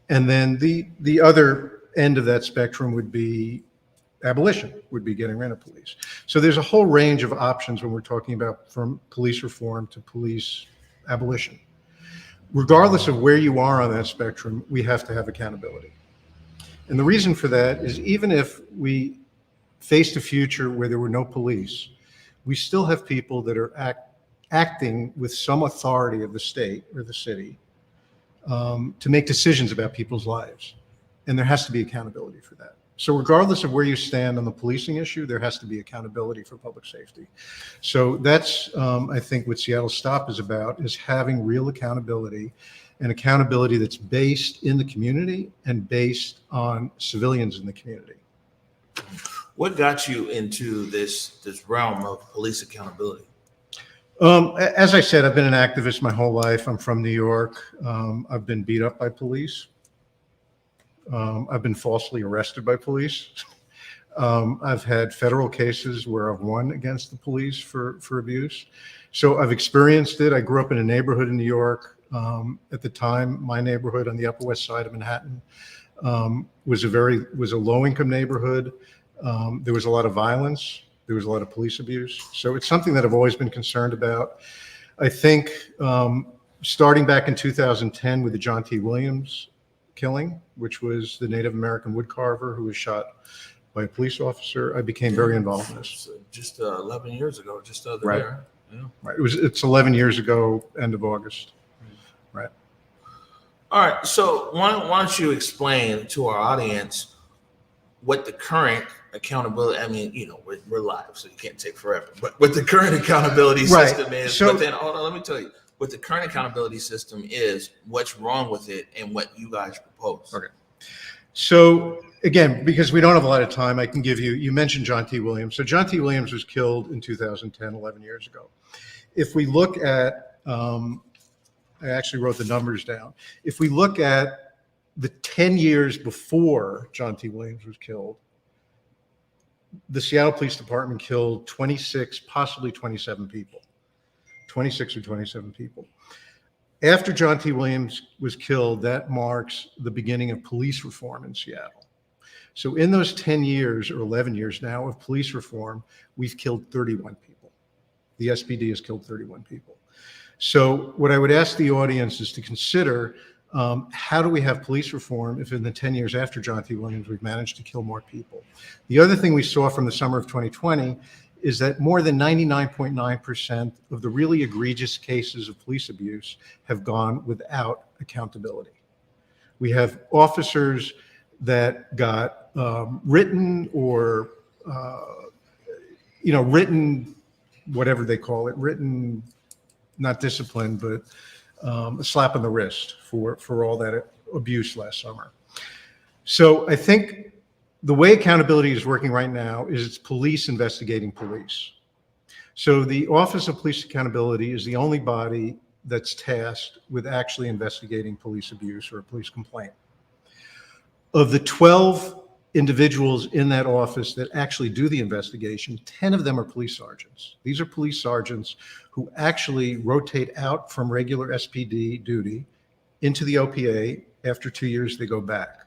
N: then the other end of that spectrum would be abolition, would be getting rid of police. So there's a whole range of options when we're talking about from police reform to police abolition. Regardless of where you are on that spectrum, we have to have accountability. And the reason for that is even if we faced a future where there were no police, we still have people that are acting with some authority of the state or the city to make decisions about people's lives. And there has to be accountability for that. So regardless of where you stand on the policing issue, there has to be accountability for public safety. So that's, I think, what Seattle Stop is about, is having real accountability, and accountability that's based in the community and based on civilians in the community.
E: What got you into this realm of police accountability?
N: As I said, I've been an activist my whole life. I'm from New York. I've been beat up by police. I've been falsely arrested by police. I've had federal cases where I've won against the police for abuse. So I've experienced it. I grew up in a neighborhood in New York. At the time, my neighborhood on the Upper West Side of Manhattan was a low-income neighborhood. There was a lot of violence. There was a lot of police abuse. So it's something that I've always been concerned about. I think starting back in 2010 with the John T. Williams killing, which was the Native American woodcarver who was shot by a police officer, I became very involved in this.
E: Just 11 years ago, just the other
N: Right.
E: year. Yeah.
N: Right. It's 11 years ago, end of August. Right.
E: All right. So why don't you explain to our audience what the current accountability, I mean, we're live, so you can't take forever, but what the current accountability system is.
N: So,
E: but then, hold on, let me tell you what the current accountability system is, what's wrong with it, and what you guys propose.
N: Okay. So again, because we don't have a lot of time, I can give you mentioned John T. Williams. So John T. Williams was killed in 2010, 11 years ago. If we look at, I actually wrote the numbers down. If we look at the 10 years before John T. Williams was killed, the Seattle Police Department killed 26, possibly 27 people. 26 or 27 people. After John T. Williams was killed, that marks the beginning of police reform in Seattle. So in those 10 years or 11 years now of police reform, we've killed 31 people. The SPD has killed 31 people. So what I would ask the audience is to consider, how do we have police reform if in the 10 years after John T. Williams, we've managed to kill more people? The other thing we saw from the summer of 2020 is that more than 99.9% of the really egregious cases of police abuse have gone without accountability. We have officers that got written or, written, whatever they call it, written, not discipline, but a slap on the wrist for all that abuse last summer. So I think the way accountability is working right now is it's police investigating police. So the Office of Police Accountability is the only body that's tasked with actually investigating police abuse or a police complaint. Of the 12 individuals in that office that actually do the investigation, 10 of them are police sergeants. These are police sergeants who actually rotate out from regular SPD duty into the OPA. After 2 years, they go back.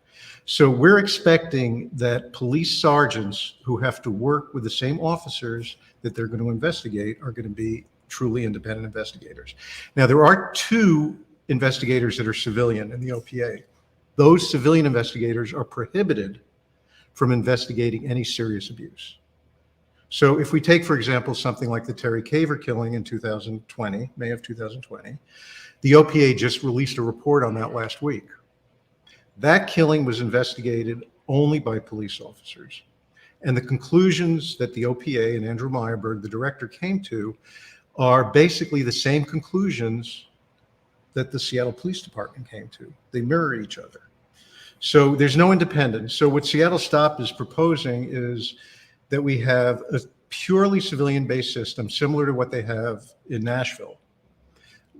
N: So we're expecting that police sergeants who have to work with the same officers that they're going to investigate are going to be truly independent investigators. Now, there are 2 investigators that are civilian in the OPA. Those civilian investigators are prohibited from investigating any serious abuse. So if we take, for example, something like the Terry Caver killing in 2020, May of 2020, the OPA just released a report on that last week. That killing was investigated only by police officers. And the conclusions that the OPA and Andrew Meyerberg, the director, came to are basically the same conclusions that the Seattle Police Department came to. They mirror each other. So there's no independence. So what Seattle Stop is proposing is that we have a purely civilian-based system similar to what they have in Nashville,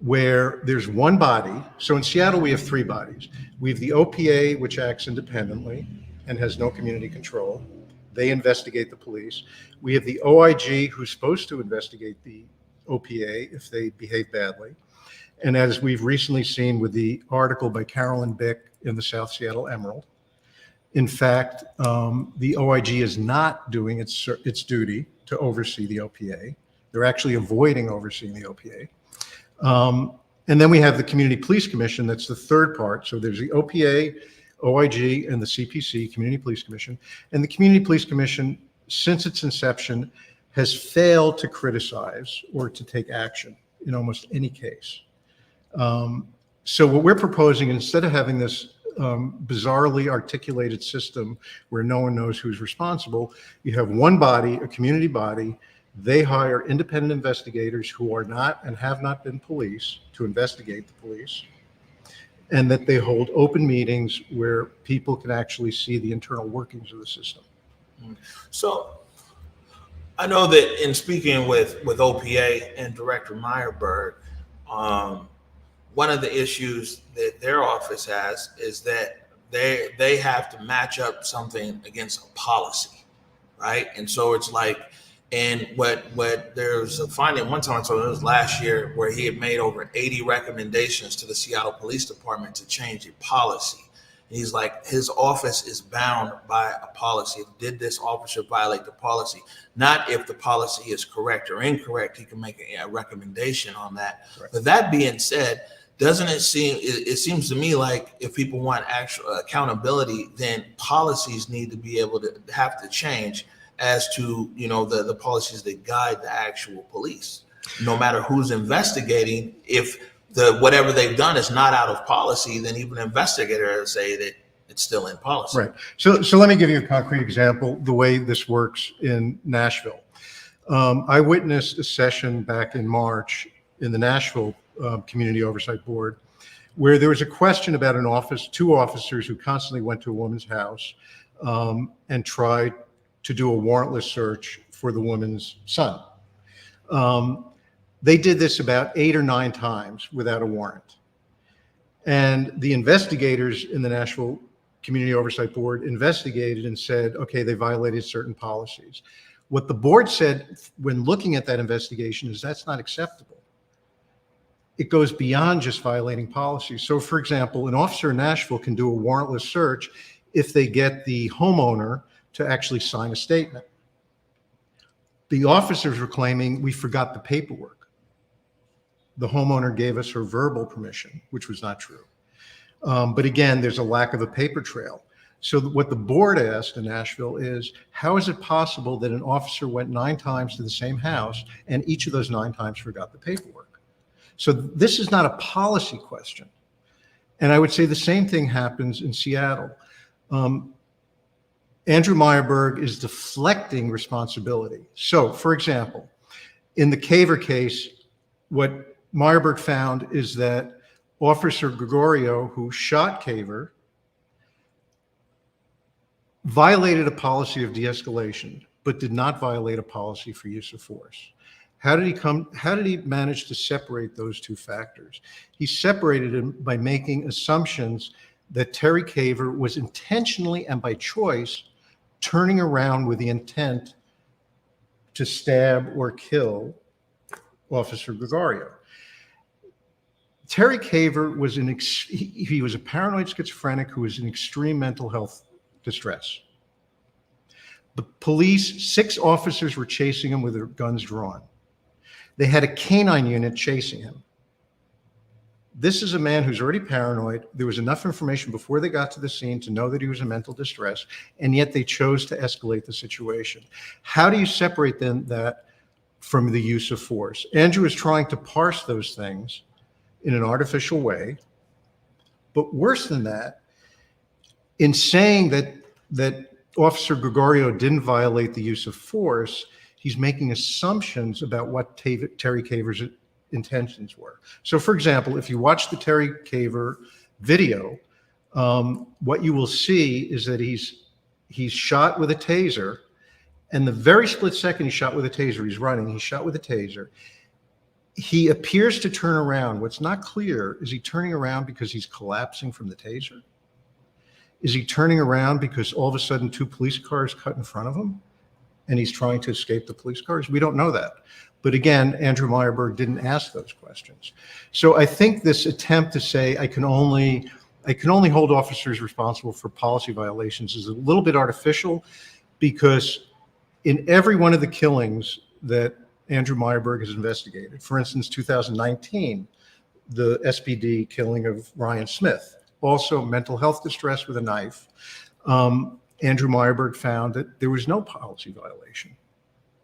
N: where there's one body. So in Seattle, we have three bodies. We have the OPA, which acts independently and has no community control. They investigate the police. We have the OIG, who's supposed to investigate the OPA if they behave badly. And as we've recently seen with the article by Carolyn Bick in the South Seattle Emerald, in fact, the OIG is not doing its duty to oversee the OPA. They're actually avoiding overseeing the OPA. And then we have the Community Police Commission. That's the third part. So there's the OPA, OIG, and the CPC, Community Police Commission. And the Community Police Commission, since its inception, has failed to criticize or to take action in almost any case. So what we're proposing, instead of having this bizarrely articulated system where no one knows who's responsible, you have one body, a community body. They hire independent investigators who are not and have not been police to investigate the police, and that they hold open meetings where people can actually see the internal workings of the system.
E: So I know that in speaking with OPA and Director Meyerberg, one of the issues that their office has is that they have to match up something against a policy, right? And so it's like, and what there's a finding one time, so it was last year, where he had made over 80 recommendations to the Seattle Police Department to change a policy. And he's like, his office is bound by a policy. Did this officer violate the policy? Not if the policy is correct or incorrect, he can make a recommendation on that. Right. But that being said, doesn't it seem, it seems to me like if people want actual accountability, then policies need to be able to have to change as to, you know, the policies that guide the actual police, no matter who's investigating. If whatever they've done is not out of policy, then even an investigator will say that it's still in policy.
N: Right. So let me give you a concrete example, the way this works in Nashville. I witnessed a session back in March in the Nashville Community Oversight Board, where there was a question about two officers who constantly went to a woman's house and tried to do a warrantless search for the woman's son. They did this about 8 or 9 times without a warrant. And the investigators in the Nashville Community Oversight Board investigated and said, okay, they violated certain policies. What the board said when looking at that investigation is that's not acceptable. It goes beyond just violating policies. So for example, an officer in Nashville can do a warrantless search if they get the homeowner to actually sign a statement. The officers were claiming we forgot the paperwork. The homeowner gave us her verbal permission, which was not true. But again, there's a lack of a paper trail. So what the board asked in Nashville is, how is it possible that an officer went 9 times to the same house and each of those 9 times forgot the paperwork? So this is not a policy question. And I would say the same thing happens in Seattle. Andrew Meyerberg is deflecting responsibility. So for example, in the Caver case, what Meyerberg found is that Officer Gregorio, who shot Caver, violated a policy of de-escalation, but did not violate a policy for use of force. How did he manage to separate those two factors? He separated them by making assumptions that Terry Caver was intentionally and by choice turning around with the intent to stab or kill Officer Gregorio. Terry Caver was he was a paranoid schizophrenic who was in extreme mental health distress. The police, 6 officers were chasing him with their guns drawn. They had a canine unit chasing him. This is a man who's already paranoid. There was enough information before they got to the scene to know that he was in mental distress, and yet they chose to escalate the situation. How do you separate then that from the use of force? Andrew is trying to parse those things in an artificial way, but worse than that, in saying that Officer Gregorio didn't violate the use of force, he's making assumptions about what Terry Caver's intentions were. So for example, if you watch the Terry Caver video, what you will see is that he's shot with a taser, and the very split second he's shot with a taser, he's running, he's shot with a taser. he appears to turn around. What's not clear, is he turning around because he's collapsing from the taser? Is he turning around because all of a sudden 2 police cars cut in front of him and he's trying to escape the police cars? We don't know that. But again, Andrew Meyerberg didn't ask those questions. So I think this attempt to say I can only hold officers responsible for policy violations is a little bit artificial, because in every one of the killings that Andrew Meyerberg has investigated, for instance, 2019, the SPD killing of Ryan Smith, also mental health distress with a knife, Andrew Meyerberg found that there was no policy violation,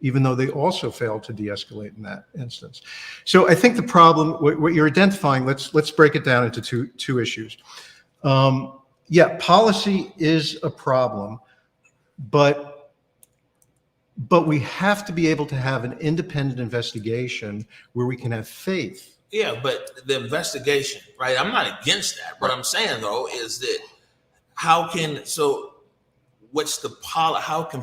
N: even though they also failed to de-escalate in that instance. So I think the problem, what you're identifying, let's break it down into two issues. Yeah, policy is a problem, but we have to be able to have an independent investigation where we can have faith.
E: Yeah, but the investigation, right? I'm not against that. What I'm saying though is that how can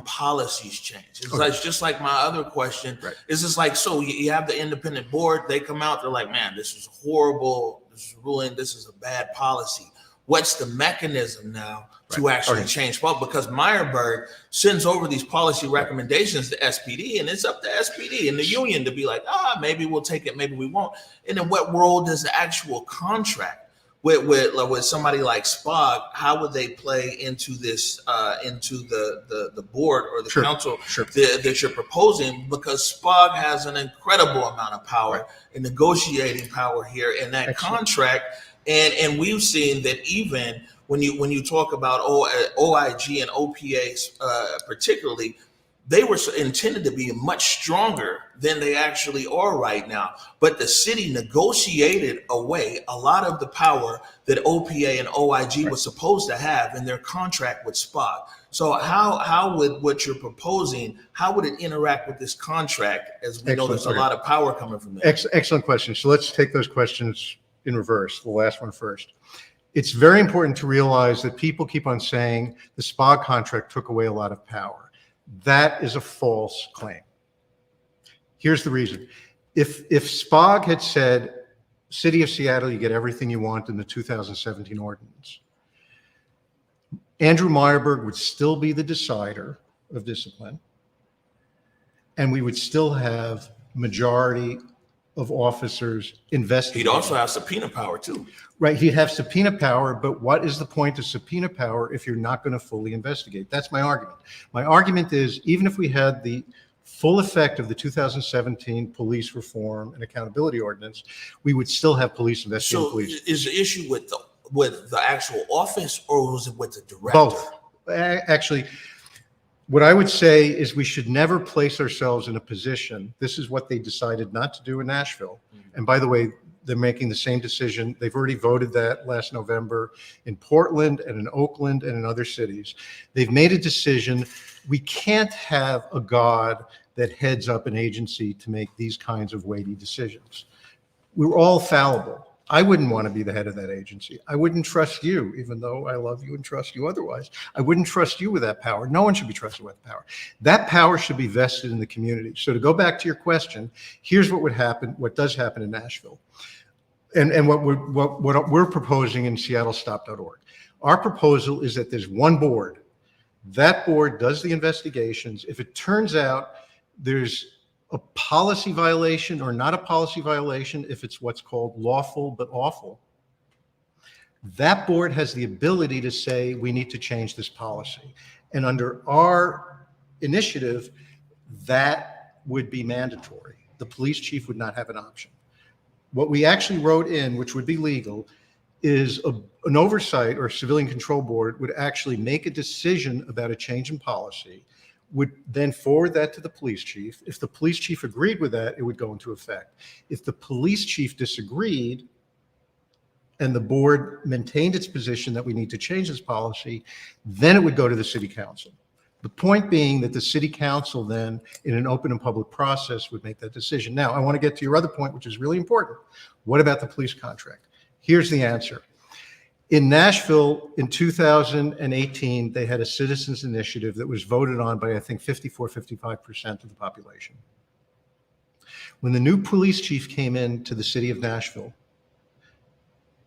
E: policies change? It's like, just like my other question. Right. It's just like, so you have the independent board, they come out, they're like, man, this is horrible, this is ruling, this is a bad policy. What's the mechanism now to actually change? Well, because Meyerberg sends over these policy recommendations to SPD, and it's up to SPD and the union to be like, maybe we'll take it, maybe we won't. And then what role does the actual contract with somebody like SPOG, how would they play into this, into the board or the council that you're proposing? Because SPOG has an incredible amount of power and negotiating power here in that contract. And we've seen that even when you talk about OIG and OPAs particularly, they were intended to be much stronger than they actually are right now. But the city negotiated away a lot of the power that OPA and OIG was supposed to have in their contract with SPOG. So how would what you're proposing, how would it interact with this contract, as we know there's a lot of power coming from there?
N: Excellent question. So let's take those questions in reverse, the last one first. It's very important to realize that people keep on saying the SPOG contract took away a lot of power. That is a false claim. Here's the reason. If SPOG had said, City of Seattle, you get everything you want in the 2017 ordinance, Andrew Meyerberg would still be the decider of discipline, and we would still have majority of officers investigating.
E: He'd also have subpoena power too.
N: Right, he'd have subpoena power, but what is the point of subpoena power if you're not going to fully investigate? That's my argument. My argument is, even if we had the full effect of the 2017 police reform and accountability ordinance, we would still have police investigating police.
E: Is the issue with the actual office, or was it with the director?
N: Both. Actually, what I would say is we should never place ourselves in a position, this is what they decided not to do in Nashville. And by the way, they're making the same decision. They've already voted that last November in Portland and in Oakland and in other cities. They've made a decision. We can't have a God that heads up an agency to make these kinds of weighty decisions. We're all fallible. I wouldn't want to be the head of that agency. I wouldn't trust you, even though I love you and trust you otherwise. I wouldn't trust you with that power. No one should be trusted with power. That power should be vested in the community. So to go back to your question, here's what would happen, what does happen in Nashville, and what we're proposing in SeattleStop.org. Our proposal is that there's one board. That board does the investigations. If it turns out there's a policy violation or not a policy violation, if it's what's called lawful but awful, that board has the ability to say we need to change this policy. And under our initiative, that would be mandatory. The police chief would not have an option. What we actually wrote in, which would be legal, is an oversight or civilian control board would actually make a decision about a change in policy, would then forward that to the police chief. If the police chief agreed with that, it would go into effect. If the police chief disagreed and the board maintained its position that we need to change this policy, then it would go to the city council. The point being that the city council then, in an open and public process, would make that decision. Now, I want to get to your other point, which is really important. What about the police contract? Here's the answer. In Nashville, in 2018, they had a citizens initiative that was voted on by, I think, 54, 55% of the population. When the new police chief came into the city of Nashville,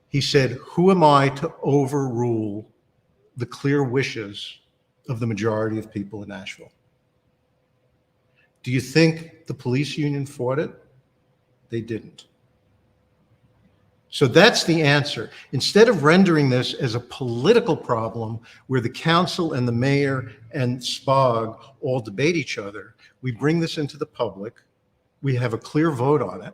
N: he said, "Who am I to overrule the clear wishes of the majority of people in Nashville?" Do you think the police union fought it? They didn't. So that's the answer. Instead of rendering this as a political problem where the council and the mayor and SPOG all debate each other, we bring this into the public. We have a clear vote on it.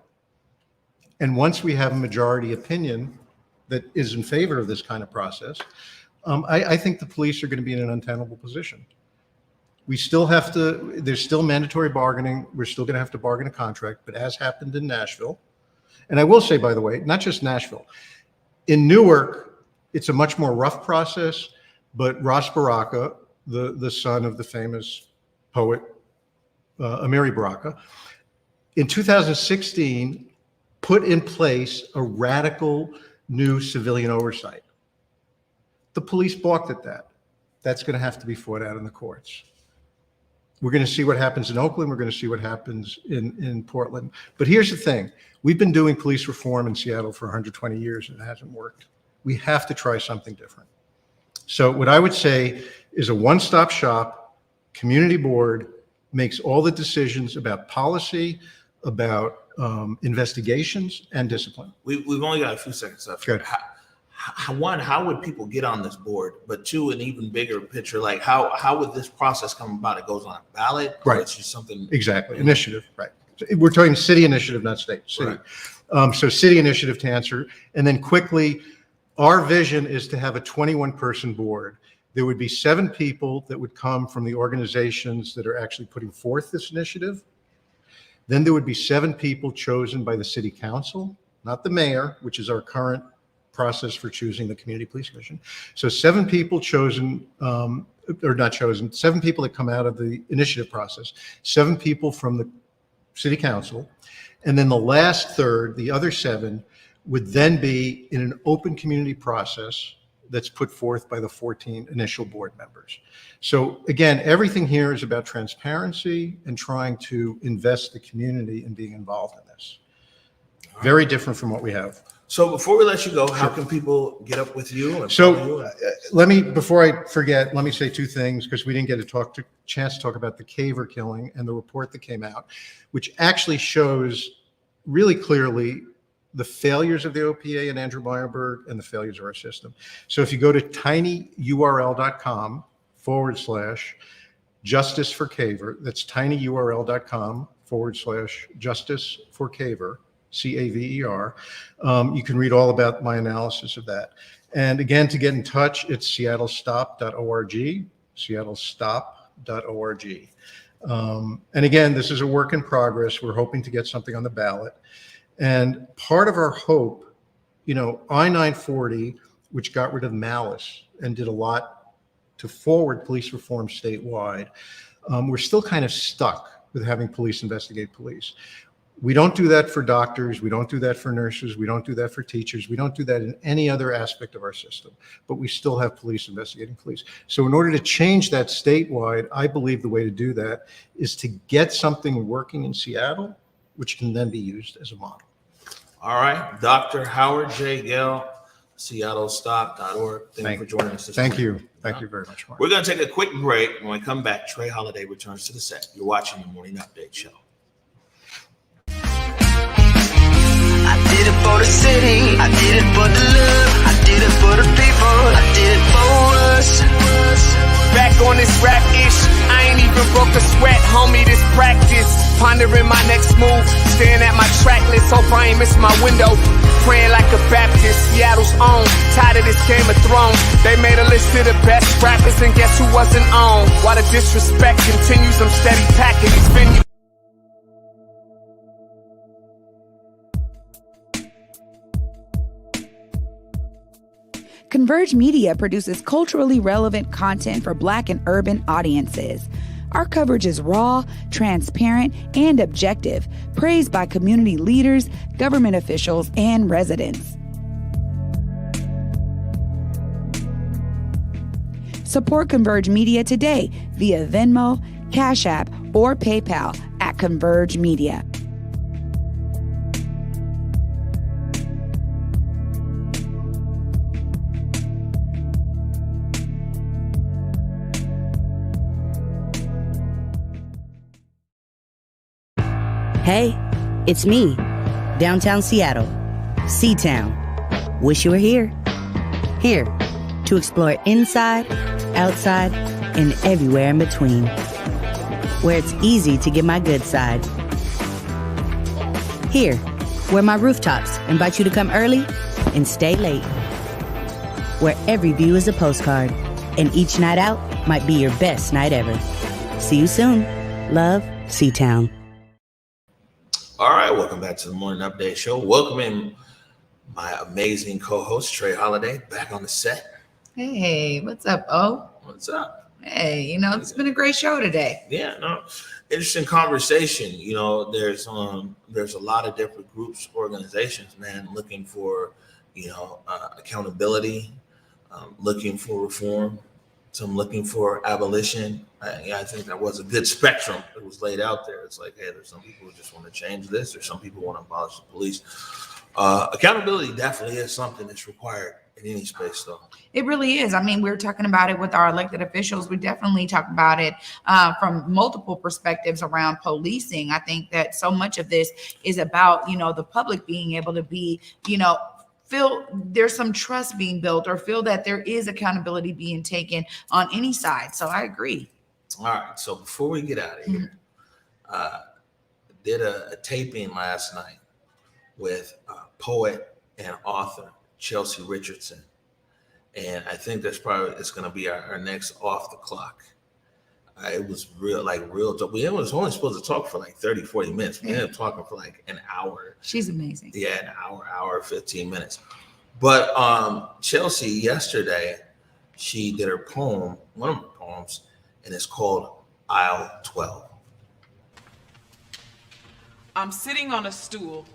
N: And once we have a majority opinion that is in favor of this kind of process, I think the police are going to be in an untenable position. We still have to, there's still mandatory bargaining. We're still going to have to bargain a contract, but as happened in Nashville, and I will say, by the way, not just Nashville, in Newark, it's a much more rough process, but Ras Baraka, the son of the famous poet Amiri Baraka, in 2016, put in place a radical new civilian oversight. The police balked at that. That's going to have to be fought out in the courts. We're going to see what happens in Oakland. We're going to see what happens in Portland. But here's the thing. We've been doing police reform in Seattle for 120 years and it hasn't worked. We have to try something different. So what I would say is a one-stop shop, community board makes all the decisions about policy, about investigations and discipline.
E: We've only got a few seconds left.
N: Good.
E: How would people get on this board? But two, an even bigger picture, like how would this process come about? It goes on a ballot?
N: Right.
E: Or it's just something.
N: Exactly. Initiative. Right. We're talking city initiative, not state. City. Right. So city initiative to answer. And then quickly, our vision is to have a 21-person board. There would be 7 people that would come from the organizations that are actually putting forth this initiative. Then there would be 7 people chosen by the city council, not the mayor, which is our current process for choosing the community police commission. So 7 people chosen, or not chosen, 7 people that come out of the initiative process, 7 people from the city council, and then the last third, the other 7, would then be in an open community process that's put forth by the 14 initial board members. So again, everything here is about transparency and trying to invest the community in being involved in this. Very different from what we have.
E: So before we let you go, how can people get up with you? And
N: So let me, before I forget, let me say 2 things because we didn't get a chance to talk about the Caver killing and the report that came out, which actually shows really clearly the failures of the OPA and Andrew Meyerberg and the failures of our system. So if you go to tinyurl.com/justice for Caver, that's tinyurl.com/justice for Caver, CAVER. You can read all about my analysis of that. And again, to get in touch, it's seattlestop.org, seattlestop.org. And again, this is a work in progress. We're hoping to get something on the ballot. And part of our hope, you know, I-940, which got rid of malice and did a lot to forward police reform statewide, we're still kind of stuck with having police investigate police. We don't do that for doctors. We don't do that for nurses. We don't do that for teachers. We don't do that in any other aspect of our system, but we still have police investigating police. So in order to change that statewide, I believe the way to do that is to get something working in Seattle, which can then be used as a model.
E: All right. Dr. Howard J. Gale, seattlestop.org. Thank you for joining us this morning.
N: Thank you. Thank you very much, Mark.
E: We're going to take a quick break. When we come back, Trey Holiday returns to the set. You're watching the Morning Update Show.
B: I did it for the city, I did it for the love, I did it for the people, I did it for us.
A: Back on this rap ish, I ain't even broke a sweat, homie, this practice. Pondering my next move, staring at my track list, hope I ain't miss my window. Praying like a Baptist, Seattle's own, tired of this Game of Thrones. They made a list of the best rappers and guess who wasn't on? While the disrespect continues, I'm steady packing these venues.
D: Converge Media produces culturally relevant content for Black and urban audiences. Our coverage is raw, transparent, and objective, praised by community leaders, government officials, and residents. Support Converge Media today via Venmo, Cash App, or PayPal at Converge Media.
O: Hey, it's me, downtown Seattle, C-Town. Wish you were here. Here, to explore inside, outside, and everywhere in between. Where it's easy to get my good side. Here, where my rooftops invite you to come early and stay late. Where every view is a postcard, and each night out might be your best night ever. See you soon. Love, C-Town.
E: All right, welcome back to the Morning Update Show. Welcoming my amazing co-host, Trey Holiday, back on the set.
D: Hey, what's up, O?
E: What's up?
D: Hey, it's been a great show today.
E: Yeah, no, interesting conversation. There's a lot of different groups, organizations, man, looking for, accountability, looking for reform, some looking for abolition. I think that was a good spectrum that was laid out there. It's like, hey, there's some people who just want to change this, or some people want to abolish the police. Accountability definitely is something that's required in any space, though.
D: It really is. I mean, we're talking about it with our elected officials. We definitely talk about it from multiple perspectives around policing. I think that so much of this is about, the public being able to be, feel there's some trust being built, or feel that there is accountability being taken on any side. So I agree.
E: All right. So before we get out of here, did a taping last night with poet and author Chelsey Richardson. And I think it's going to be our next Off the Clock. It was real. We was only supposed to talk for like 30, 40 minutes. We ended up talking for like an hour.
D: She's amazing.
E: Yeah, an hour, 15 minutes. But Chelsey, yesterday, she did her poem, one of her poems, and it's called Aisle 12.
P: I'm sitting on a stool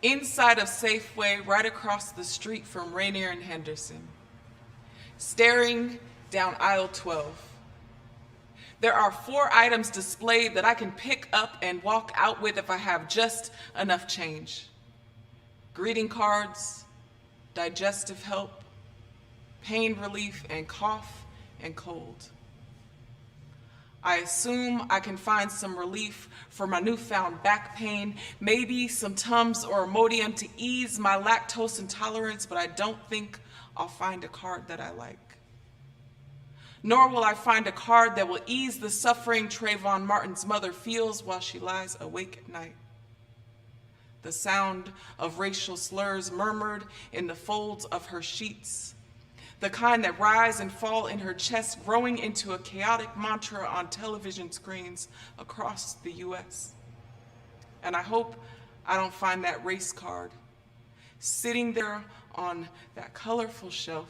P: inside of Safeway right across the street from Rainier and Henderson, staring down aisle 12. There are 4 items displayed that I can pick up and walk out with if I have just enough change. Greeting cards, digestive help, pain relief, and cough and cold. I assume I can find some relief for my newfound back pain, maybe some Tums or Imodium to ease my lactose intolerance, but I don't think I'll find a card that I like. Nor will I find a card that will ease the suffering Trayvon Martin's mother feels while she lies awake at night. The sound of racial slurs murmured in the folds of her sheets, the kind that rise and fall in her chest, growing into a chaotic mantra on television screens across the US. And I hope I don't find that race card sitting there on that colorful shelf,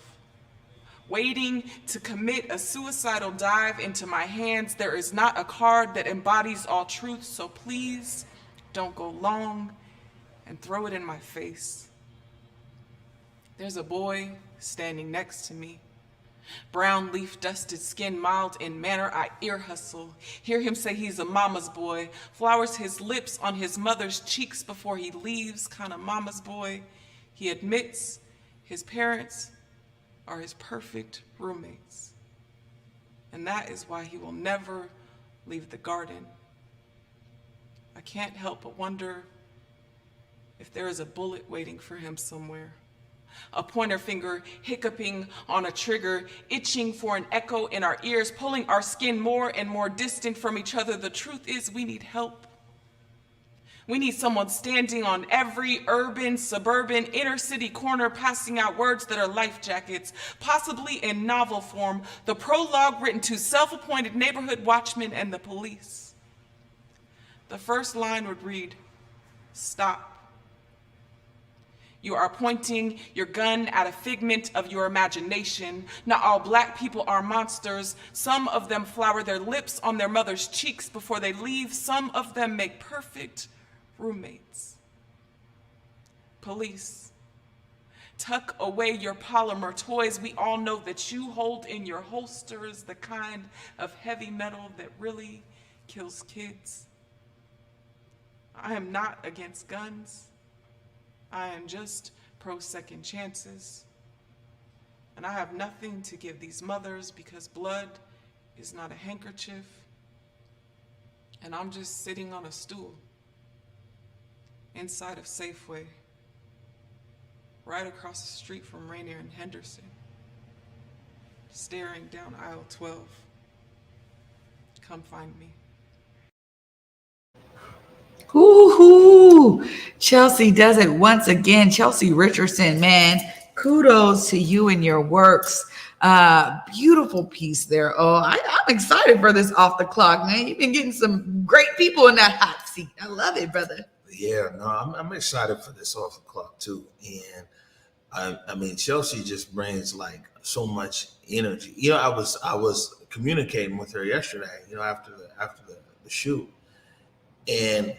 P: waiting to commit a suicidal dive into my hands. There is not a card that embodies all truth, so please don't go long and throw it in my face. There's a boy standing next to me, brown leaf dusted skin, mild in manner. I ear hustle, hear him say he's a mama's boy, flowers his lips on his mother's cheeks before he leaves, kind of mama's boy. He admits his parents are his perfect roommates, and that is why he will never leave the garden. I can't help but wonder if there is a bullet waiting for him somewhere. A pointer finger hiccuping on a trigger, itching for an echo in our ears, pulling our skin more and more distant from each other. The truth is, we need help. We need someone standing on every urban, suburban, inner city corner, passing out words that are life jackets, possibly in novel form, the prologue written to self-appointed neighborhood watchmen and the police. The first line would read, "Stop. You are pointing your gun at a figment of your imagination. Not all Black people are monsters. Some of them flower their lips on their mother's cheeks before they leave. Some of them make perfect roommates. Police, tuck away your polymer toys. We all know that you hold in your holsters the kind of heavy metal that really kills kids. I am not against guns. I am just pro-second chances. And I have nothing to give these mothers because blood is not a handkerchief. And I'm just sitting on a stool inside of Safeway, right across the street from Rainier and Henderson, staring down aisle 12. Come find me.
D: Ooh, Chelsey does it once again. Chelsey Richardson, man, kudos to you and your works. Beautiful piece there. Oh, I'm excited for this off the clock, man. You've been getting some great people in that hot seat. I love it, brother.
E: Yeah, no, I'm excited for this off the clock too. And I mean, Chelsey just brings like so much energy. You know, I was communicating with her yesterday, you know, after the shoot. And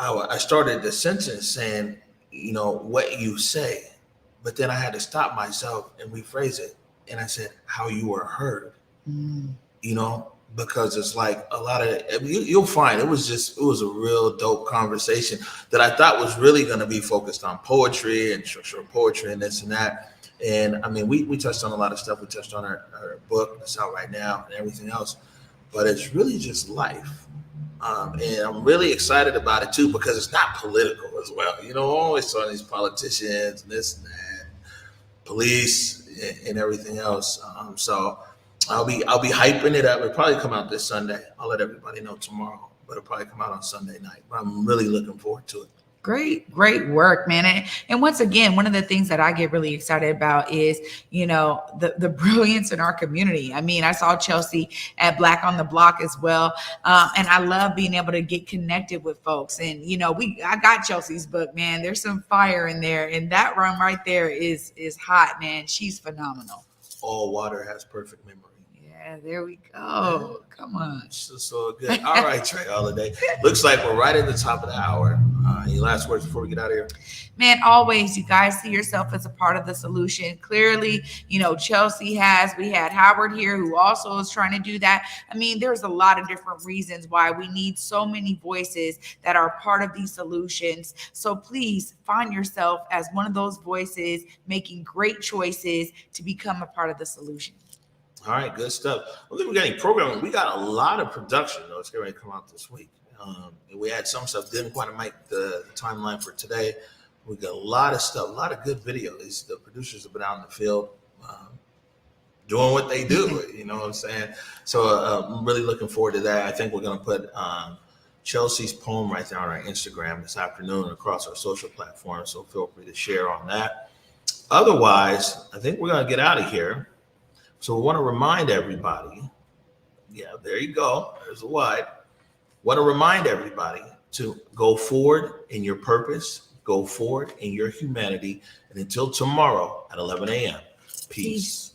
E: I started the sentence saying, you know, what you say, but then I had to stop myself and rephrase it. And I said, how you were heard, you know, because it's like a lot of, I mean, you'll find it was a real dope conversation that I thought was really going to be focused on poetry and short poetry and this and that. And I mean, we touched on a lot of stuff. We touched on her book that's out right now and everything else, but it's really just life. And I'm really excited about it too, because it's not political as well. You know, always saw these politicians and this and that, police and everything else. So I'll be hyping it up. It'll probably come out this Sunday. I'll let everybody know tomorrow, but it'll probably come out on Sunday night. But I'm really looking forward to it.
D: Great work, man. And once again, one of the things that I get really excited about is, you know, the brilliance in our community. I mean, I saw Chelsey at Black on the Block as well. And I love being able to get connected with folks. And, you know, I got Chelsey's book, man. There's some fire in there. And that run right there is hot, man. She's phenomenal.
E: All water has perfect memory.
D: Yeah, there we go. Come on.
E: So good. All right, Trey Holiday. Looks like we're right at the top of the hour. Any last words before we get out of here?
D: Man, always, you guys see yourself as a part of the solution. Clearly, you know, Chelsey has. We had Howard here who also is trying to do that. I mean, there's a lot of different reasons why we need so many voices that are part of these solutions. So please find yourself as one of those voices making great choices to become a part of the solution.
E: All right, good stuff. Well, then we got any programming. We got a lot of production notes getting ready to come out this week. And we had some stuff didn't quite make the timeline for today. We got a lot of stuff, a lot of good videos. The producers have been out in the field doing what they do. You know what I'm saying? So I'm really looking forward to that. I think we're going to put Chelsey's poem right there on our Instagram this afternoon and across our social platforms. So feel free to share on that. Otherwise, I think we're going to get out of here. So we want to remind everybody, yeah, there you go. There's a wide. Want to remind everybody to go forward in your purpose, go forward in your humanity. And until tomorrow at 11 a.m., peace.